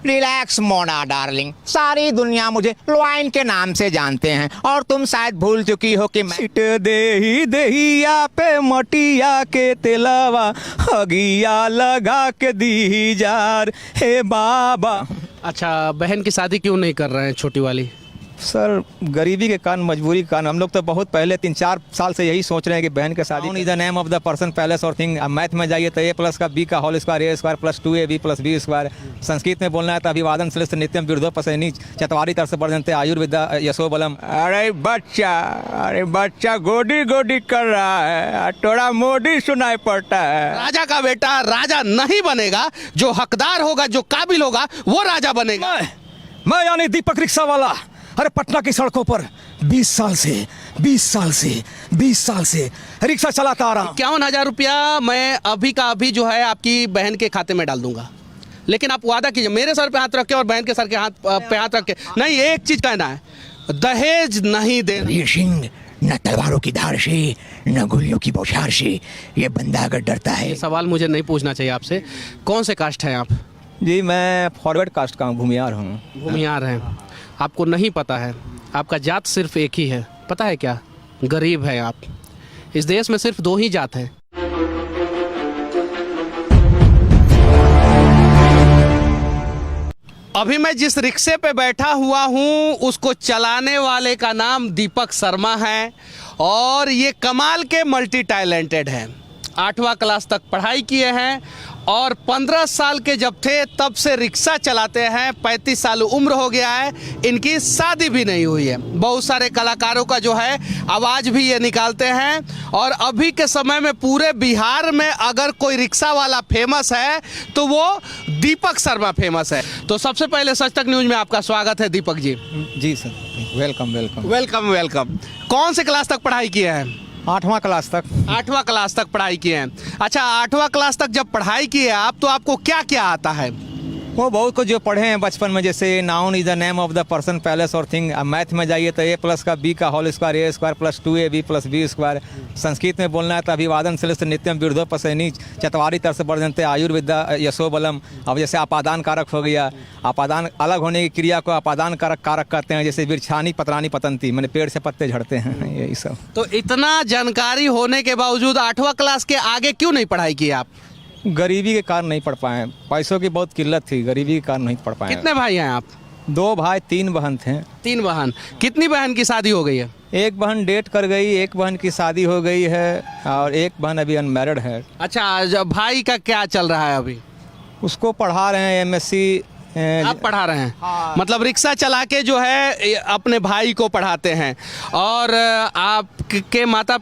Relax Mona darling, सारी दुनिया मुझे लॉइन के नाम से जानते हैं और तुम शायद भूल चुकी हो कि मैं सीट देही देहिया पे मटिया के तेलावा हगिया लगा के दी जार हे बाबा। अच्छा, बहन की शादी क्यों नहीं कर रहे हैं छोटी वाली? सर गरीबी के कारण, मजबूरी के कारण हम लोग तो बहुत पहले 3-4 साल से यही सोच रहे हैं कि बहन के शादी is the name of the person place और थिंग। मैथ में जाइए तो ए प्लस का बी का whole square A square plus 2ab plus B square. Sanskrit में बोलना है तो अभिवादन श्रेष्ठ नित्यम विरुद्धो पसैनी चतवारी तरह से वर्धनते आयुर्विद्या यशो बलम। अरे बच्चा गोडी गोडी कर रहा है, थोड़ा मोडी सुनाई पड़ता है। राजा का बेटा राजा नहीं बनेगा, जो हकदार होगा, जो काबिल होगा वो राजा बनेगा। मैं यानी दीपक रिक्शा वाला, अरे पटना की सड़कों पर 20 साल से रिक्शा चलाता आ रहा हूं। 51,000 रुपया मैं अभी का अभी जो है आपकी बहन के खाते में डाल दूंगा, लेकिन आप वादा कीजिए मेरे सर पे हाथ रख के और बहन के सर के पे हाथ रख के। नहीं, एक चीज कहना है, दहेज नहीं देना। ये सिंह न तलवारों की धार से न गोलियों की बौछार से ये बंदा अगर डरता है। ये सवाल मुझे नहीं पूछना चाहिए आपसे। कौन से कास्ट हैं आप? जी मैं फॉरवर्ड कास्ट का हूँ, भूमियार हूँ। भूमियार हैं। आपको नहीं पता है, आपका जात सिर्फ एक ही है, पता है क्या? गरीब है आप। इस देश में सिर्फ 2 ही जात हैं। अभी मैं जिस रिक्शे पे बैठा हुआ हूँ उसको चलाने वाले का नाम दीपक शर्मा है और ये कमाल के मल्टी टैलेंटेड हैं। 8वां क्लास तक पढ़ाई किए हैं और 15 साल के जब थे तब से रिक्शा चलाते हैं। 35 साल उम्र हो गया है, इनकी शादी भी नहीं हुई है। बहुत सारे कलाकारों का जो है आवाज़ भी ये निकालते हैं और अभी के समय में पूरे बिहार में अगर कोई रिक्शा वाला फेमस है तो वो दीपक शर्मा फेमस है। तो सबसे पहले सच तक न्यूज़ में आपका स्वागत है दीपक जी। जी sir, welcome welcome welcome welcome. कौन से क्लास तक पढ़ाई किए हैं? 8वां क्लास तक। 8वां क्लास तक पढ़ाई किए हैं। अच्छा, 8वां क्लास तक जब पढ़ाई किए आप तो आपको क्या क्या आता है? वो बहुत कुछ जो पढ़े हैं बचपन में, जैसे noun is the name of the person place और थिंग। मैथ में जाइए तो ए प्लस का बी का whole square A square plus 2ab plus B square. Sanskrit में बोलना है तो अभिवादन श्रेष्ठ नित्यम विरुद्धो पसैनी चतवारी तरह से वर्धनते आयुर्विद्या यशो बलम। अब जैसे आपादान कारक हो गया, आपादान अलग होने की क्रिया को आपादान कारक कारक कहते हैं। जैसे वृक्षानी पत्रानी पतंती, मैंने पेड़ से पत्ते झड़ते हैं, यही सब। तो इतना जानकारी होने के बावजूद 8वां क्लास के आगे क्यों नहीं पढ़ाई की आप? गरीबी के कारण नहीं पढ़ पाए, पैसों की बहुत किल्लत थी, गरीबी के कारण नहीं पढ़ पाए। कितने भाई हैं आप? 2 भाई 3 बहन थे। 3 बहन। कितनी बहन की शादी हो गई है? एक बहन डेट कर गई, एक बहन की शादी हो गई है और एक बहन अभी अनमैरिड है। अच्छा, भाई का क्या चल रहा है अभी? उसको पढ़ा रहे हैं MSc। आप पढ़ा रहे हैं? हाँ। मतलब रिक्शा चला के जो है अपने भाई को पढ़ाते हैं। और आपके माता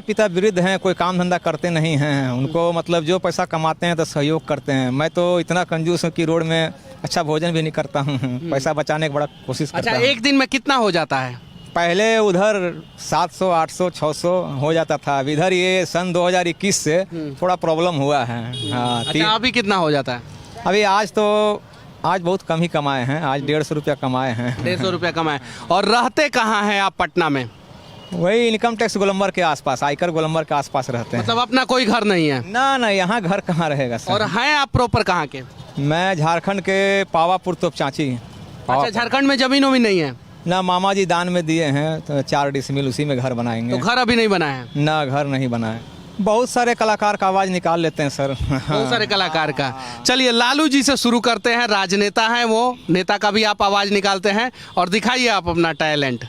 पिता वृद्ध हैं, कोई काम धंधा करते नहीं हैं। उनको मतलब जो पैसा कमाते हैं तो सहयोग करते हैं। मैं तो इतना कंजूस हूँ कि रोड में अच्छा भोजन भी नहीं करता हूँ, पैसा बचाने की बड़ा कोशिश करता हूँ। अच्छा, एक दिन में कितना हो जाता है? पहले उधर 700, 800, 600 हो जाता था। अब इधर ये सन 2021 से थोड़ा प्रॉब्लम हुआ है। हाँ, अच्छा, अभी कितना हो जाता है? अभी आज बहुत कम ही कमाए हैं, आज 150 रुपया कमाए हैं। 150 रुपया कमाए। और रहते कहाँ हैं आप पटना में? वही इनकम टैक्स गोलंबर के आसपास, आयकर गोलंबर के आसपास रहते हैं। मतलब अपना कोई घर नहीं है? ना, यहाँ घर कहाँ रहेगा सर। और हैं आप प्रॉपर कहाँ के? मैं झारखंड के पावापुर तोपचांची। अच्छा, झारखंड में जमीन वमीन नहीं है? ना, मामा जी दान में दिए हैं तो 4 डिसमिल, उसी में घर बनाएंगे। तो घर अभी नहीं बना है? ना, घर नहीं बना है। बहुत सारे कलाकार का आवाज़ निकाल लेते हैं सर। बहुत सारे कलाकार का। चलिए लालू जी से शुरू करते हैं, राजनेता हैं वो, नेता का भी आप आवाज़ निकालते हैं और दिखाइए आप अपना टैलेंट।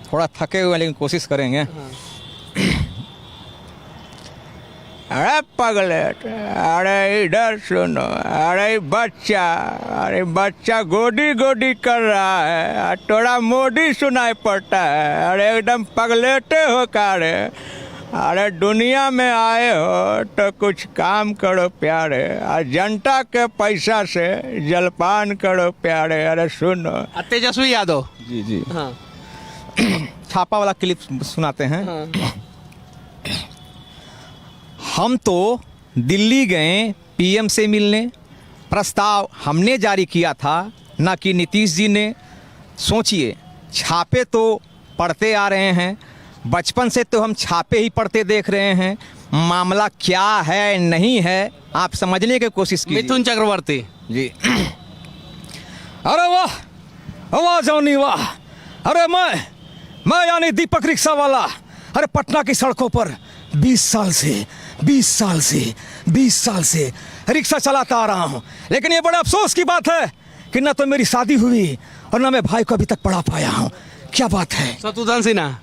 थोड़ा थके हुए लेकिन कोशिश करेंगे। अरे पगलेट, अरे इधर सुनो, अरे बच्चा गोडी गोडी कर रहा है, थोड़ा मोडी सुनाई पड़ता है। अरे एकदम पगलेटे हो का रे। अरे दुनिया में आए हो तो कुछ काम करो प्यारे, और जनता के पैसा से जलपान करो प्यारे। अरे सुनो। तेजस्वी यादव जी जी, हाँ। छापा वाला क्लिप सुनाते हैं। हाँ। हम तो दिल्ली गए PM से मिलने, प्रस्ताव हमने जारी किया था, ना कि नीतीश जी ने। सोचिए, छापे तो पढ़ते आ रहे हैं, बचपन से तो हम छापे ही पढ़ते देख रहे हैं। मामला क्या है नहीं है आप समझने की कोशिश कीजिए। मिथुन चक्रवर्ती। जी। अरे वाह, वाह जॉनी वाह। अरे मैं यानी दीपक रिक्शा वाला, अरे पटना की सड़कों पर 20 साल से रिक्शा चलाता आ रहा हूँ। लेकिन ये बड़े अफसोस की बात है कि ना तो मेरी शादी हुई और ना मैं भाई को अभी तक पढ़ा पाया हूँ। क्या बात है? शत्रुघ्न सिन्हा।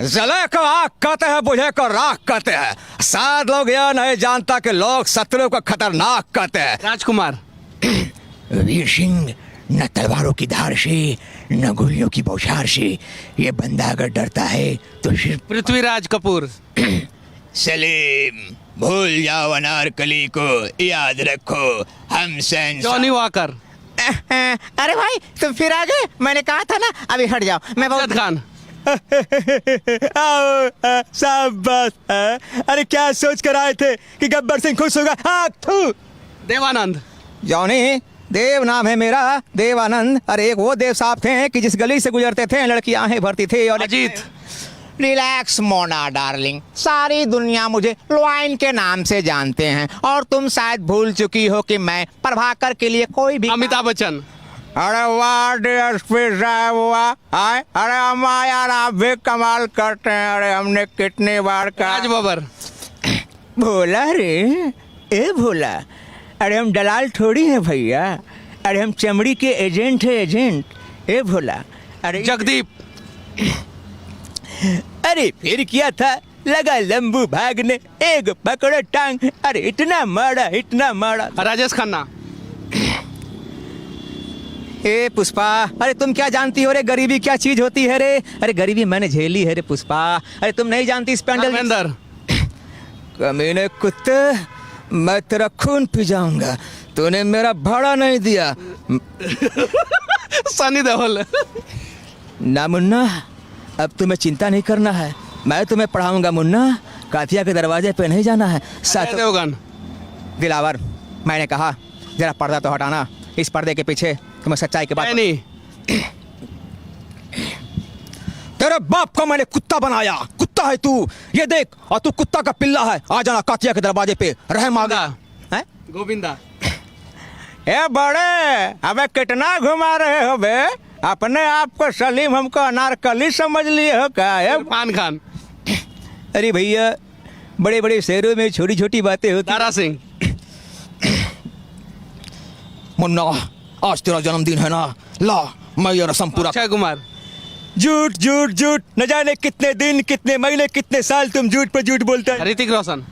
जले को आग कहते हैं, बुझे को राख कहते हैं। शायद लोग यह नहीं जानता कि लोग शत्रु को खतरनाक कहते हैं। राजकुमार। वीर सिंह, न तलवारों की धार से न गोलियों की बौछार से ये बंदा अगर डरता है तो सिर्फ पृथ्वीराज कपूर। सलीम, भूल जाओ अनारकली को, याद रखो हम जॉनी वॉकर। अरे भाई तुम फिर आ गए, मैंने कहा था ना अभी हट जाओ। मैं अमजद खान। शाबाश। अरे क्या सोच कर आए थे कि गब्बर सिंह खुश होगा? हाँ, थू। देवानंद। जॉनी, देव नाम है मेरा, देवानंद। अरे एक वो देव साहब थे कि जिस गली से गुजरते थे लड़कियां हैं भरती थी। और अजीत। रिलैक्स मोना डार्लिंग, सारी दुनिया मुझे लॉयन के नाम से जानते हैं और तुम शायद भूल चुकी हो कि मैं प्रभाकर के लिए कोई भी अमिताभ बच्चन। अरे वाह डीएसपी साहब वाह। अरे हम यार आप भी कमाल करते हैं। अरे हमने कितनी बार कहा। राज बब्बर। भोला रे, ए भोला, अरे हम दलाल थोड़ी हैं भैया। अरे हम चमड़ी के एजेंट है, एजेंट। ए भोला, अरे जगदीप। अरे फिर क्या था, लगा लंबू भागने, एक पकड़ो टांग। अरे इतना मारा। राजेश खन्ना। ए पुष्पा, अरे तुम क्या जानती हो रे गरीबी क्या चीज होती है रे? अरे गरीबी मैंने झेली है रे पुष्पा। अरे तुम नहीं जानती इस पैंडल। धर्मेंद्र। कमीने कुत्ते, मैं तेरा खून पी जाऊंगा। तूने मेरा भाड़ा नहीं दिया। सनी देओल। ना मुन्ना, अब तुम्हें चिंता नहीं करना है, मैं तुम्हें पढ़ाऊंगा मुन्ना। कातिया के दरवाजे पे नहीं जाना है। अजय देवगन। दिलावर, मैंने कहा जरा पर्दा तो हटाना, इस पर्दे के पीछे तुम्हें सच्चाई के बात। नहीं। तेरे बाप को मैंने कुत्ता बनाया, कुत्ता है तू, ये देख। और तू कुत्ता का पिल्ला है। आ जाना कातिया के दरवाजे पे, रहम आ गया है। गोविंदा। ए बड़े, अबे कितना घुमा रहे हो बे? अपने आप को सलीम, हमको अनारकली समझ लिए हो क्या? इरफान खान। अरे भैया, बड़े बड़े शहरों में छोटी छोटी बातें होती। दारा सिंह। मुन्ना, आज तेरा जन्मदिन है ना, ला मैं ये रस्म पूरा। अक्षय कुमार। झूठ झूठ झूठ, न जाने कितने दिन, कितने महीने, कितने साल तुम झूठ पर झूठ बोलते हैं। ऋतिक रोशन।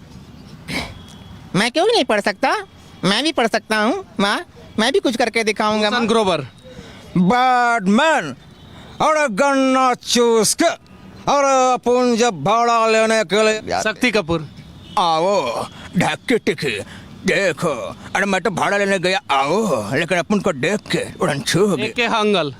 मैं क्यों नहीं पढ़ सकता? मैं भी पढ़ सकता हूँ माँ, मैं भी कुछ करके दिखाऊंगा। सन ग्रोवर। बैडमैन, अरे गन्ना चूस के, अरे अपन जब भाड़ा लेने के लिए शक्ति कपूर। आओ ढक टिकी देखो। अरे मैं तो भाड़ा लेने गया, आओ, लेकिन अपन को देख के उड़न छू हो गई। के हंगल।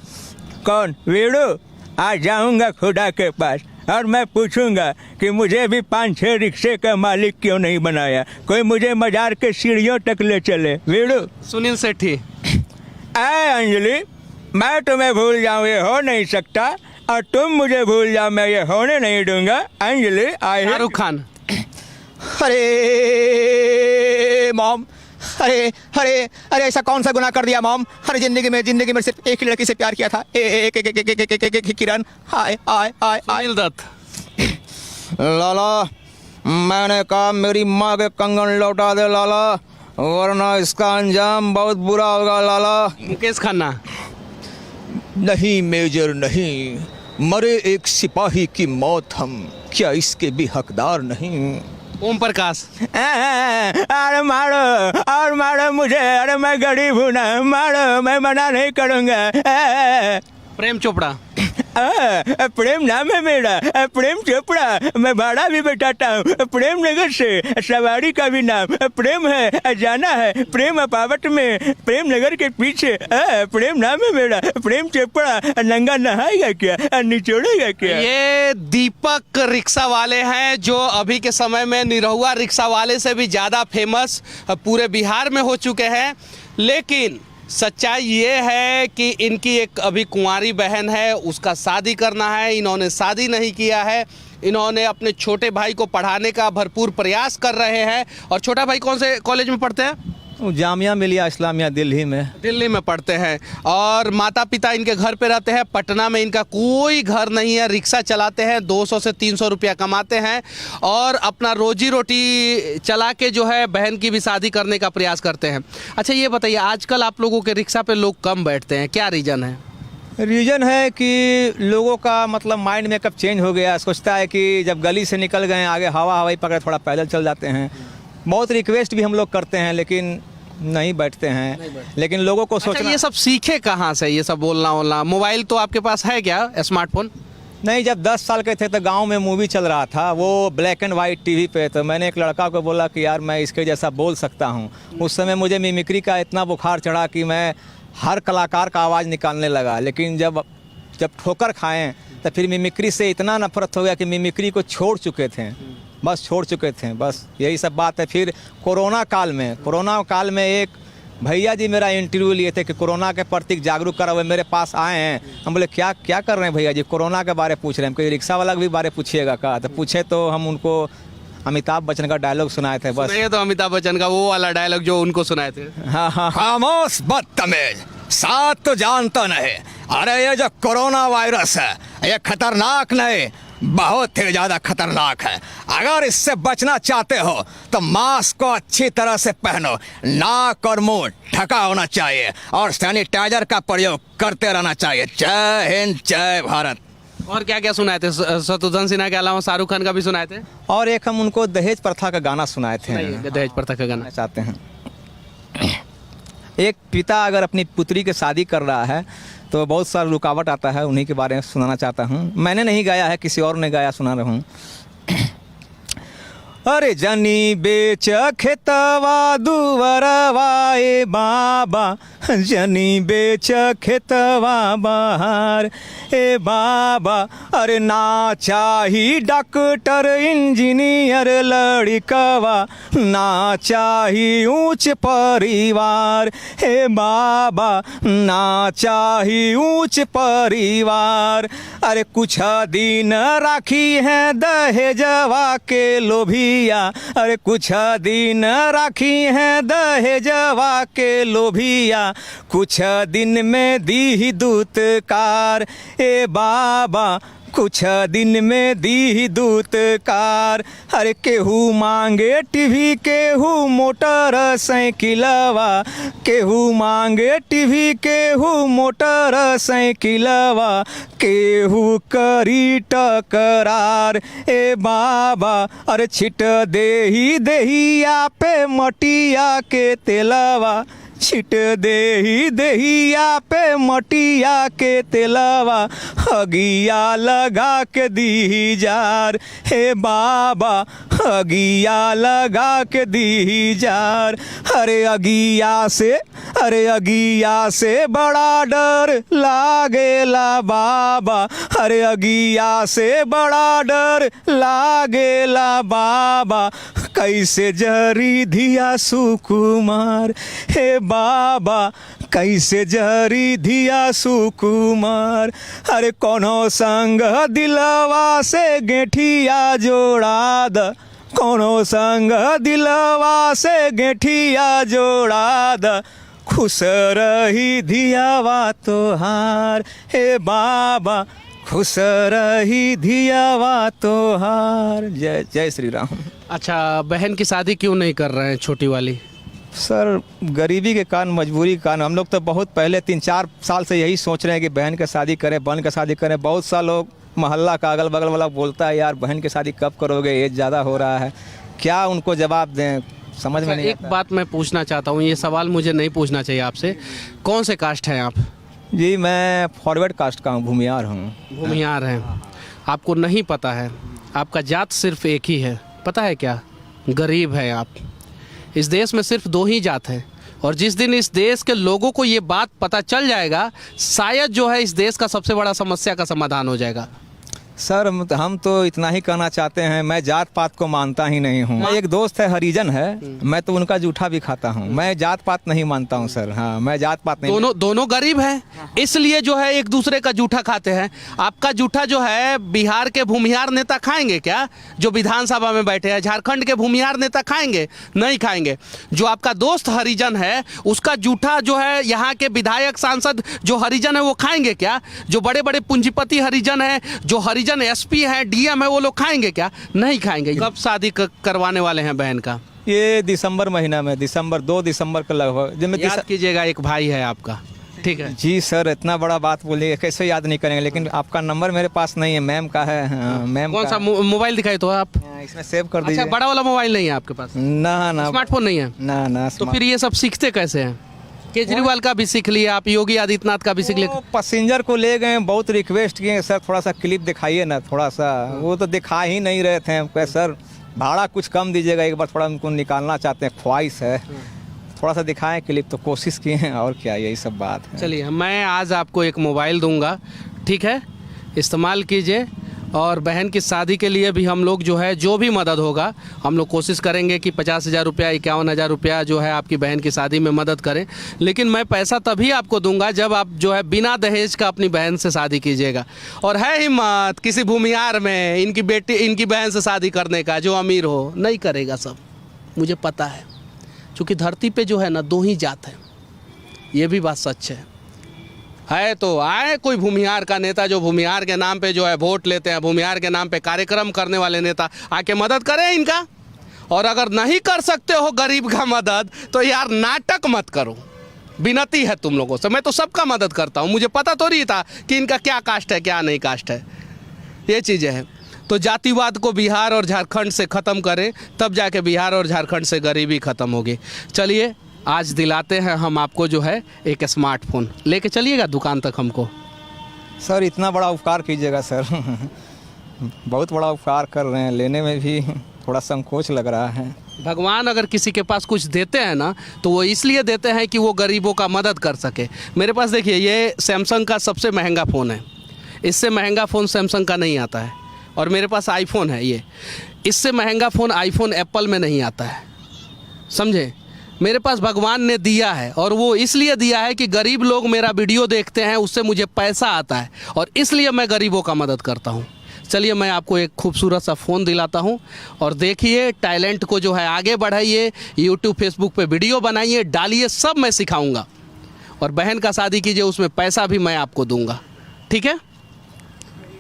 कौन? वीड़ू। आ जाऊंगा खुदा के पास और मैं पूछूंगा कि मुझे भी 5-6 रिक्शे का मालिक क्यों नहीं बनाया। कोई मुझे मजार के सीढ़ियों तक ले चले। वीड़ू। सुनील शेट्टी। आए अंजलि, मैं तुम्हें भूल जाऊं ये हो नहीं सकता, और तुम मुझे भूल जाओ मैं ये होने नहीं दूंगा। अंजलि आए। शाहरुख खान। अरे मॉम, अरे अरे अरे ऐसा कौन सा गुनाह कर दिया मॉम? अरे जिंदगी में सिर्फ एक ही लड़की से प्यार किया था, एक किरण। हाय हाय हाय हाय। सुनील दत्त। लाला, मैंने कहा मेरी माँ के कंगन लौटा दे लाला, वरना इसका अंजाम बहुत बुरा होगा लाला। मुकेश खन्ना। नहीं मेजर नहीं, मरे एक सिपाही की मौत हम क्या इसके भी हकदार नहीं। ओम प्रकाश। अरे मारो और मारो मुझे, अरे मैं गरीब हूँ ना, मारो, मैं मना नहीं करूँगा। प्रेम चोपड़ा। प्रेम नाम है मेरा, प्रेम चोपड़ा। मैं भाड़ा भी बैठाता हूँ प्रेम नगर से। सवारी का भी नाम प्रेम है, जाना है प्रेम अपावट में, प्रेम नगर के पीछे। प्रेम नाम है मेरा, प्रेम चोपड़ा। नंगा नहाएगा क्या, निचोड़ेगा क्या? ये दीपक रिक्शा वाले हैं जो अभी के समय में निरहुआ रिक्शा वाले से भी ज़्यादा फेमस पूरे बिहार में हो चुके हैं। लेकिन सच्चाई ये है कि इनकी एक अभी कुंवारी बहन है, उसका शादी करना है। इन्होंने शादी नहीं किया है। इन्होंने अपने छोटे भाई को पढ़ाने का भरपूर प्रयास कर रहे हैं। और छोटा भाई कौन से कॉलेज में पढ़ते हैं? जामिया मिलिया इस्लामिया दिल्ली में। दिल्ली में पढ़ते हैं और माता पिता इनके घर पे रहते हैं। पटना में इनका कोई घर नहीं है, रिक्शा चलाते हैं, 200 से 300 रुपया कमाते हैं और अपना रोजी रोटी चला के जो है बहन की भी शादी करने का प्रयास करते हैं। अच्छा ये बताइए, आजकल आप लोगों के रिक्शा पे लोग कम बैठते हैं, क्या रीज़न है? रीज़न है कि लोगों का मतलब माइंड मेकअप चेंज हो गया, सोचता है कि जब गली से निकल गए आगे हवाई पकड़े थोड़ा पैदल चल जाते हैं। बहुत रिक्वेस्ट भी हम लोग करते हैं लेकिन नहीं बैठते हैं। लेकिन लोगों को अच्छा, सोचना ये सब सीखे कहाँ से, ये सब बोलना वोलना? मोबाइल तो आपके पास है क्या, स्मार्टफोन? नहीं, जब 10 साल के थे तो गांव में मूवी चल रहा था, वो ब्लैक एंड वाइट टीवी पे, तो मैंने एक लड़का को बोला कि यार मैं इसके जैसा बोल सकता हूँ। उस समय मुझे मिमिक्री का इतना बुखार चढ़ा कि मैं हर कलाकार का आवाज़ निकालने लगा। लेकिन जब ठोकर खाएं तो फिर मिमिक्री से इतना नफरत हो गया कि मिमिक्री को छोड़ चुके थे, बस छोड़ चुके थे, बस यही सब बात है। फिर कोरोना काल में एक भैया जी मेरा इंटरव्यू लिए थे कि कोरोना के प्रति जागरूक करा हुए मेरे पास आए हैं। हम बोले क्या क्या कर रहे हैं भैया जी? कोरोना के बारे पूछ रहे हैं। कोई रिक्शा वाला के भी बारे पूछिएगा का? तो पूछे तो हम उनको अमिताभ बच्चन का डायलॉग सुनाए थे बस। ये तो अमिताभ बच्चन का वो वाला डायलॉग जो उनको सुनाए थे। हाँ। खामोश बदतमीज, साथ तो जानता नहीं। अरे ये जो कोरोना वायरस है ये खतरनाक नहीं, बहुत ही ज़्यादा खतरनाक है। अगर इससे बचना चाहते हो तो मास्क को अच्छी तरह से पहनो, नाक और मुंह ढका होना चाहिए और सैनिटाइजर का प्रयोग करते रहना चाहिए। जय हिंद, जय भारत। और क्या क्या सुनाए थे? शत्रुघ्न सिन्हा के अलावा शाहरुख खान का भी सुनाए थे? और एक हम उनको दहेज प्रथा का गाना सुनाए थे। दहेज प्रथा का गाना चाहते हैं। एक पिता अगर अपनी पुत्री की शादी कर रहा है तो बहुत सारा रुकावट आता है, उन्हीं के बारे में सुनाना चाहता हूँ। मैंने नहीं गाया है, किसी और ने गाया, सुना रहा हूँ। अरे जनी बेच खेतवा दुवरवा ए बाबा, जनी बेच खेतवा बाहर ए बाबा। अरे ना चाही डॉक्टर इंजीनियर लड़कवा, ना चाही ऊंच परिवार हे बाबा, ना चाही ऊंच परिवार। अरे कुछ दिन राखी है दहेजवा के लोभिया, अरे कुछ दिन राखी है दहेजवा के लोभिया, कुछ दिन में दी दूतकार ए बाबा, कुछ दिन में दी दूतकार। अरे केहू मांगे टीवी, केहू मोटर साइकिलवा, केहू मांगे टीवी, केहू मोटर साइकिलवा, केहू करी टकरार ए बाबा। अरे छिट देही देहिया पे मटिया के तेलवा, छिट देही देहिया पे मटिया के तेलवा, अगिया लगा के दी जार हे बाबा, अगिया लगा के दी जार। अरे अगिया से बड़ा डर लागेला बाबा, अरे अगिया से बड़ा डर लागेला बाबा। कैसे जरी धिया सुकुमार हे बाबा, कैसे जरी धिया सुकुमार। अरे कोनो संग दिलवा से गेठिया जोड़ा द, कोनो संग दिलवा से गेठिया जोड़ा द, खुश रही धियावा तोहार हे बाबा, खुश रही धियावा तोहार। जय जय श्री राम। अच्छा, बहन की शादी क्यों नहीं कर रहे हैं छोटी वाली? सर गरीबी के कारण, मजबूरी के कारण। हम लोग तो बहुत पहले 3-4 साल से यही सोच रहे हैं कि बहन की शादी करें, बहन की शादी करें। बहुत सा लोग मोहल्ला का अगल बगल वाला बोलता है यार बहन की शादी कब करोगे, एज ज़्यादा हो रहा है। क्या उनको जवाब दें, समझ में नहीं एक बात मैं पूछना चाहता हूँ, ये सवाल मुझे नहीं पूछना चाहिए आपसे। कौन से कास्ट हैं आप? जी मैं फॉरवर्ड कास्ट का हूँ, भूमियार हूँ। भूमियार हैं। आपको नहीं पता है, आपका जात सिर्फ एक ही है, पता है क्या? गरीब है आप। इस देश में सिर्फ 2 ही जात हैं और जिस दिन इस देश के लोगों को ये बात पता चल जाएगा, शायद जो है इस देश का सबसे बड़ा समस्या का समाधान हो जाएगा। सर हम तो इतना ही कहना चाहते हैं, मैं जात पात को मानता ही नहीं हूँ। एक दोस्त है हरिजन है, मैं तो उनका जूठा भी खाता हूँ। मैं जात पात नहीं मानता हूँ सर। हाँ, मैं जात पात नहीं। दोनों गरीब हैं, इसलिए जो है एक दूसरे का जूठा खाते हैं। आपका जूठा जो है बिहार के भूमिहार नेता खाएंगे क्या, जो विधानसभा में बैठे हैं? झारखंड के भूमिहार नेता खाएंगे? नहीं खाएंगे। जो आपका दोस्त हरिजन है उसका जूठा जो है यहाँ के विधायक सांसद जो हरिजन है वो खाएंगे क्या? जो बड़े बड़े पूंजीपति हरिजन है, जो हरिजन एसपी है, डीएम है, वो लोग खाएंगे क्या? नहीं खाएंगे। कब शादी करवाने वाले हैं बहन का? ये दिसंबर महीना में, 2 दिसंबर के लगभग। याद कीजिएगा, एक भाई है आपका, ठीक है? जी सर, इतना बड़ा बात बोलिए, कैसे याद नहीं करेंगे। लेकिन आपका नंबर मेरे पास नहीं है, मैम का है। हाँ, मैम कौन सा मोबाइल दिखाई तो आप? इसमें सेव कर दीजिए। अच्छा, बड़ा वाला मोबाइल नहीं है आपके पास? ना स्मार्टफोन नहीं है? ना। तो फिर ये सब सीखते कैसे हैं? केजरीवाल का भी सीख लिया आप, योगी आदित्यनाथ का भी सीख लिया। पैसेंजर को ले गए, बहुत रिक्वेस्ट किए सर, थोड़ा सा क्लिप दिखाइए ना थोड़ा सा। वो तो दिखा ही नहीं रहे थे। हमको सर भाड़ा कुछ कम दीजिएगा, एक बार थोड़ा उनको निकालना चाहते हैं, ख्वाहिश है। थोड़ा सा दिखाएं क्लिप, तो कोशिश किए हैं, और क्या, यही सब बात है। चलिए, मैं आज आपको एक मोबाइल दूंगा, ठीक है? इस्तेमाल कीजिए। और बहन की शादी के लिए भी हम लोग जो है जो भी मदद होगा हम लोग कोशिश करेंगे कि 50,000 रुपया, 51,000 रुपया जो है आपकी बहन की शादी में मदद करें। लेकिन मैं पैसा तभी आपको दूंगा जब आप जो है बिना दहेज का अपनी बहन से शादी कीजिएगा। और है हिम्मत किसी भूमिहार में इनकी बहन से शादी करने का, जो अमीर हो? नहीं करेगा सब, मुझे पता है। क्योंकि धरती पे जो है ना 2 ही जात है, ये भी बात सच है तो आए कोई भूमिहार का नेता जो भूमिहार के नाम पे जो है वोट लेते हैं, भूमिहार के नाम पे कार्यक्रम करने वाले नेता आके मदद करें इनका। और अगर नहीं कर सकते हो गरीब का मदद तो यार नाटक मत करो, विनती है तुम लोगों से। मैं तो सबका मदद करता हूँ, मुझे पता तो नहीं था कि इनका क्या कास्ट है क्या नहीं कास्ट है, ये चीज़ें हैं। तो जातिवाद को बिहार और झारखंड से ख़त्म करें, तब जाके बिहार और झारखंड से गरीबी ख़त्म होगी। चलिए, आज दिलाते हैं हम आपको जो है एक स्मार्टफोन। लेके चलिएगा दुकान तक हमको। सर इतना बड़ा उपकार कीजिएगा सर। बहुत बड़ा उपकार कर रहे हैं, लेने में भी थोड़ा संकोच लग रहा है। भगवान अगर किसी के पास कुछ देते हैं ना तो वो इसलिए देते हैं कि वो गरीबों का मदद कर सके। मेरे पास देखिए, ये सैमसंग का सबसे महंगा फ़ोन है, इससे महंगा फ़ोन सैमसंग का नहीं आता है। और मेरे पास आईफोन है, ये इससे महंगा फ़ोन आईफोन एप्पल में नहीं आता है, समझे? मेरे पास भगवान ने दिया है, और वो इसलिए दिया है कि गरीब लोग मेरा वीडियो देखते हैं, उससे मुझे पैसा आता है, और इसलिए मैं गरीबों का मदद करता हूँ। चलिए, मैं आपको एक खूबसूरत सा फ़ोन दिलाता हूँ, और देखिए टैलेंट को जो है आगे बढ़ाइए, यूट्यूब फेसबुक पे वीडियो बनाइए, डालिए, सब मैं सिखाऊंगा। और बहन का शादी कीजिए, उसमें पैसा भी मैं आपको दूंगा, ठीक है?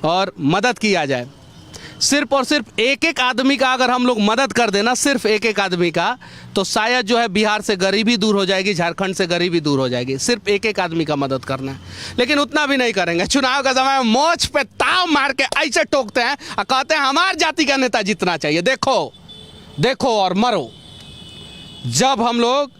और मदद किया जाए, सिर्फ और सिर्फ एक आदमी का अगर हम लोग मदद कर देना, सिर्फ एक आदमी का, तो शायद जो है बिहार से गरीबी दूर हो जाएगी, झारखंड से गरीबी दूर हो जाएगी। सिर्फ एक आदमी का मदद करना है, लेकिन उतना भी नहीं करेंगे। चुनाव का समय मोच पे ताव मार के ऐसे ठोकते हैं और कहते हैं हमार जाति का नेता जीतना चाहिए। देखो और मरो। जब हम लोग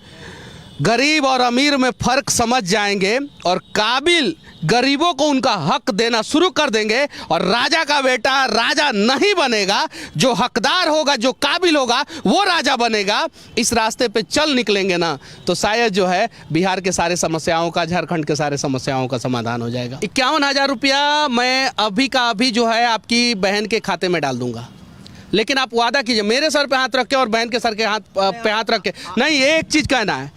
गरीब और अमीर में फ़र्क समझ जाएंगे और काबिल गरीबों को उनका हक देना शुरू कर देंगे, और राजा का बेटा राजा नहीं बनेगा, जो हकदार होगा, जो काबिल होगा, वो राजा बनेगा, इस रास्ते पे चल निकलेंगे ना, तो शायद जो है बिहार के सारे समस्याओं का, झारखंड के सारे समस्याओं का समाधान हो जाएगा। 51,000 रुपया मैं अभी का अभी जो है आपकी बहन के खाते में डाल दूंगा। लेकिन आप वादा कीजिए, मेरे सर पे हाथ रख के और बहन के सर के पे हाथ रख के नहीं, एक चीज़ कहना है,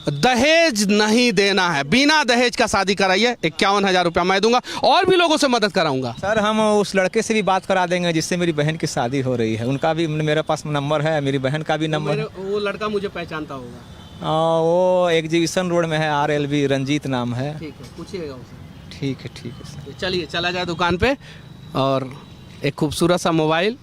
दहेज नहीं देना है। बिना दहेज का शादी कराइए, 51,000 रुपया मैं दूंगा, और भी लोगों से मदद कराऊंगा। सर हम उस लड़के से भी बात करा देंगे जिससे मेरी बहन की शादी हो रही है, उनका भी मेरे पास नंबर है, मेरी बहन का भी नंबर है। वो लड़का मुझे पहचानता होगा। वो एग्जीबिशन रोड में है, RLB, रंजीत नाम है। ठीक है, पूछिएगा उसे। ठीक है सर। चलिए, चला जाए दुकान पे और एक खूबसूरत सा मोबाइल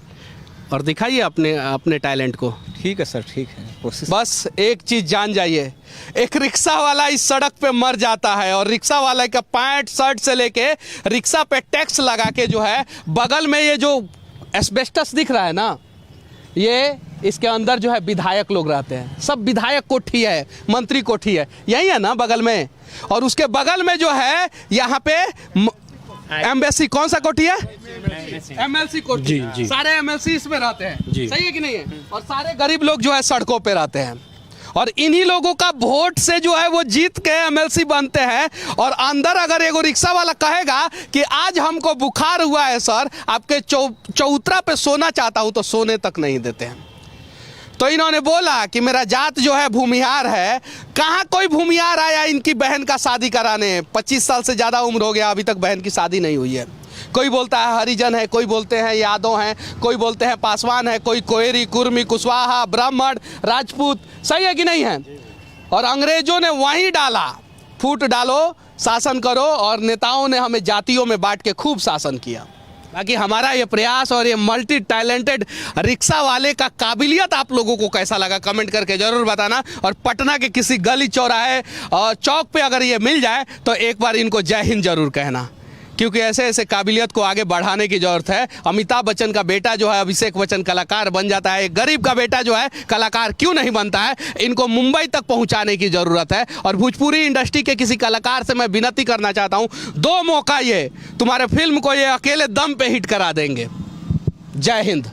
और दिखाइए अपने टैलेंट को। ठीक है सर, ठीक है, कोशिश। बस एक चीज़ जान जाइए, एक रिक्शा वाला इस सड़क पे मर जाता है, और रिक्शा वाले का पैंट शर्ट से लेके रिक्शा पे टैक्स लगा के जो है, बगल में ये जो एस्बेस्टस दिख रहा है ना, ये इसके अंदर जो है विधायक लोग रहते हैं। सब विधायक कोठी है, मंत्री कोठी है, यही है ना बगल में। और उसके बगल में जो है यहाँ पे एम्बेसी, कौन सा कोठी है? MLC कोठी। जी। सारे MLC इसमें रहते हैं, सही है कि नहीं है? और सारे गरीब लोग जो है सड़कों पे रहते हैं। और इन्हीं लोगों का वोट से जो है वो जीत के एमएलसी बनते हैं। और अंदर अगर एगो रिक्शा वाला कहेगा कि आज हमको बुखार हुआ है सर, आपके चौतरा पे सोना चाहता हूं, तो सोने तक नहीं देते हैं। तो इन्होंने बोला कि मेरा जात जो है भूमिहार है। कहाँ कोई भूमिहार आया इनकी बहन का शादी कराने? 25 साल से ज़्यादा उम्र हो गया, अभी तक बहन की शादी नहीं हुई है। कोई बोलता है हरिजन है, कोई बोलते हैं यादव हैं, कोई बोलते हैं पासवान है, कोई कोयरी, कुर्मी, कुशवाहा, ब्राह्मण, राजपूत। सही है कि नहीं है? और अंग्रेजों ने वहीं डाला, फूट डालो, शासन करो, और नेताओं ने हमें जातियों में बांट के खूब शासन किया। बाकी हमारा ये प्रयास और ये मल्टी टैलेंटेड रिक्शा वाले का काबिलियत आप लोगों को कैसा लगा कमेंट करके ज़रूर बताना। और पटना के किसी गली चौराहे और चौक पे अगर ये मिल जाए तो एक बार इनको जय हिंद जरूर कहना, क्योंकि ऐसे ऐसे काबिलियत को आगे बढ़ाने की ज़रूरत है। अमिताभ बच्चन का बेटा जो है अभिषेक बच्चन कलाकार बन जाता है, एक गरीब का बेटा जो है कलाकार क्यों नहीं बनता है? इनको मुंबई तक पहुंचाने की ज़रूरत है। और भोजपुरी इंडस्ट्री के किसी कलाकार से मैं विनती करना चाहता हूं, 2 मौका ये तुम्हारे फिल्म को ये अकेले दम पे हिट करा देंगे। जय हिंद।